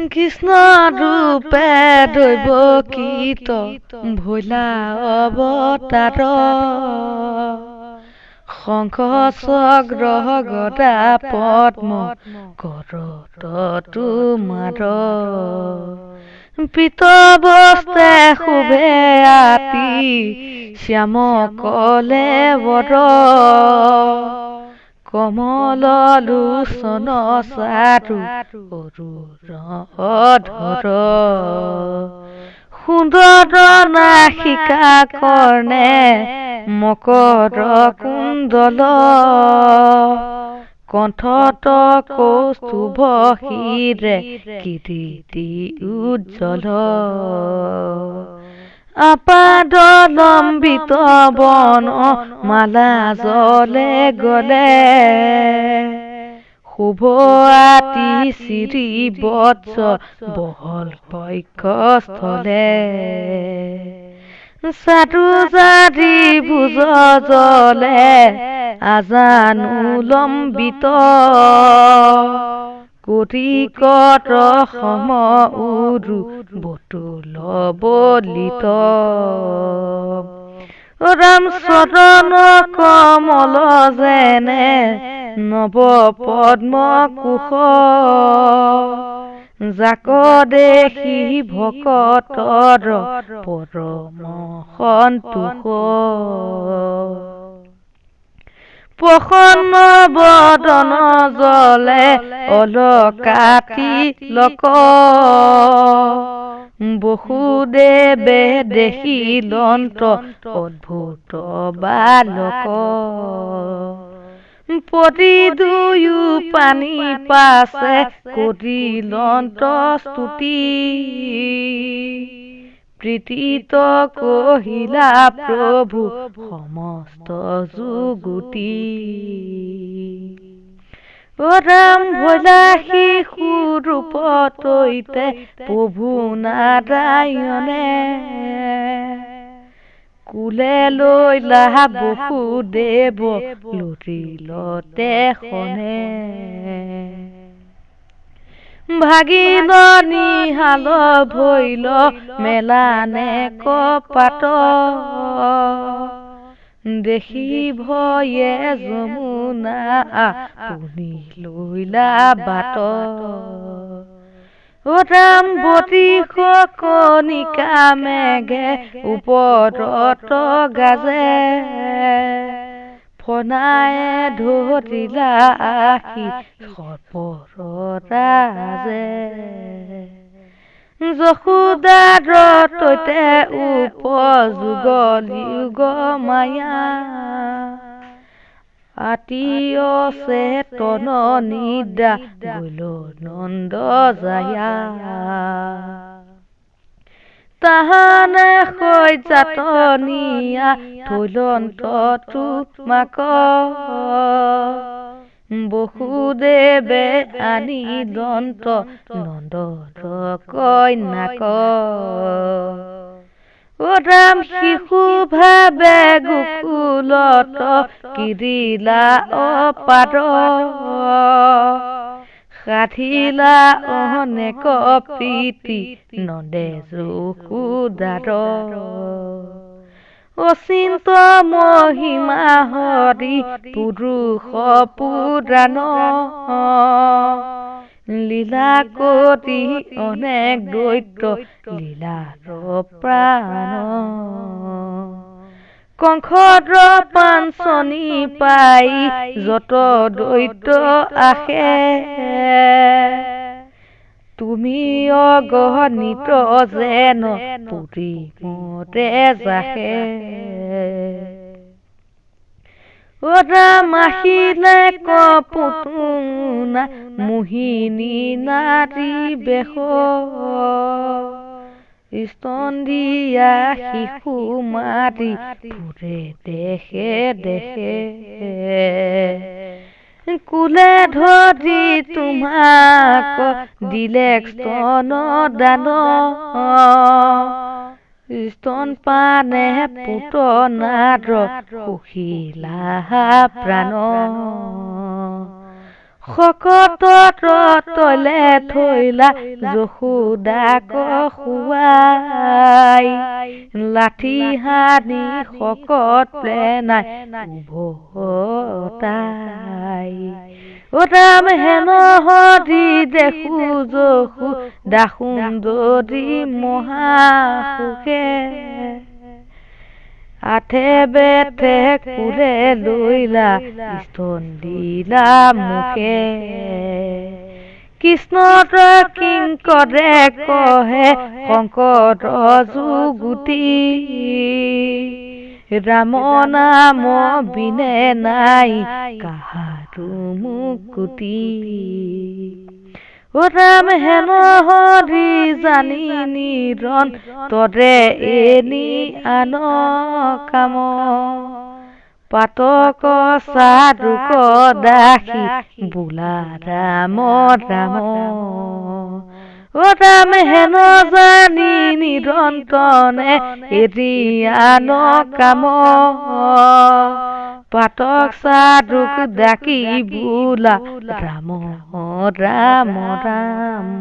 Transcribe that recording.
কৃষ্ণ ৰূপে দৈৱ কীত ভোলা অৱতাৰ শংখ চক্ৰ গদা পদ্ম কৰত তোমাৰ পীত বস্ত্ৰে শোভে আতি শ্যাম কলেবৰ কমল লোচন চাৰু অৰুণধৰ সুন্দৰ নাসিকা কৰ্ণে মকৰ কুণ্ডল কণ্ঠত কৌস্তুভ শিৰে কিৰীটি উজ্জ্বল আপাদলম্বিত বন মালা জলে গলে শুভ আতি শ্ৰী বৎস বহল বক্ষস্থলে সাধু জাতি ভুজ জলে আজানুলম্বিত কটিকত সম উৰু বতুল বলিত ৰাম চৰণ কমল যেনে নৱ পদ্ম কোশ যাক দেখি ভকতৰ পৰম সন্তোষ প্ৰসন্ন বদন জলে অলকাতি লক বসুদেৱে দেখি লন্ত অদ্ভুত বালক পতি দুয়ো পানী পাছে কৰি লন্ত স্তুতি প্ৰীতিত কহিলা প্ৰভু সমস্ত যুগুতি ৰাম ভোলা শিশু ৰূপ তৈতে প্ৰভু নাৰায়ণে কুলে লৈলা বসুদেৱ লুটিলতে খনে ভাগিল নিহাল ভৈল মেলানে কপাত দেখি ভয়ে যমুনা পুনি লৈলা বাট ৰাম বতিশ কণিকা মেঘে ওপৰত গাজে ফনায়ে ধৰিলা আশি সৰ্পৰ ৰাজে যশোদাৰ তৈতে উপযোগ যুগ মায়া আতিয় চেতন নিদ্ৰা গল নন্দ জায়া তাহানে সৈজাত নিয়া থৈলন্ত তোমাক বসুদেৱে আনি দন্ত নন্দৰ কন্যাক ৰাম শিশু ভাবে গোকুলত কিৰিলা অপাৰ সাধিলা অনেক প্ৰীতি নন্দে যশোদাৰ অচিন্ত মহিমা হৰি পুৰুষ পুৰাণ লীলা কৰি অনেক দৈত্য লীলাৰ প্ৰাণ কংসৰ পাঞ্চনি পাই যত দৈত্য আহে তুমি অগণিত যেন পুৰি মতে যাহে ৰাম আহিলে কপুতুনা মোহিনী নাৰী বেশ স্তন দিয়া শিশু মাৰি ফুৰে দেশে দেশে কুলে ধৰি তোমাক দিলে স্তন দান স্তন পানে পুতনাৰ সুখিলা প্ৰাণ শকতত তলে থৈলা যশোদাক খুৱাই লাঠি হানি শকত প্লেনাই উভতাই ৰাম হেন হৰি দেখো যশো দাসুন্দৰী মহাসুখে আঠে বেঠে কুলে লৈলা স্তন দিলা মুখে কৃষ্ণত কিংকৰে কহে শংকৰ যুগুটি ৰাম নাম বিনে নাই কাহাৰো মুকুতি ৰাম হেন হৰি জানি নিৰন্তৰে এনি আন কাম পাতক চাৰুক দাসী বোলা ৰাম ৰাম ৰাম হেন জানি নিৰন্তৰে এনি আন কাম পাতক চাৰুক ডাকি বোলা ৰাম ৰাম ৰাম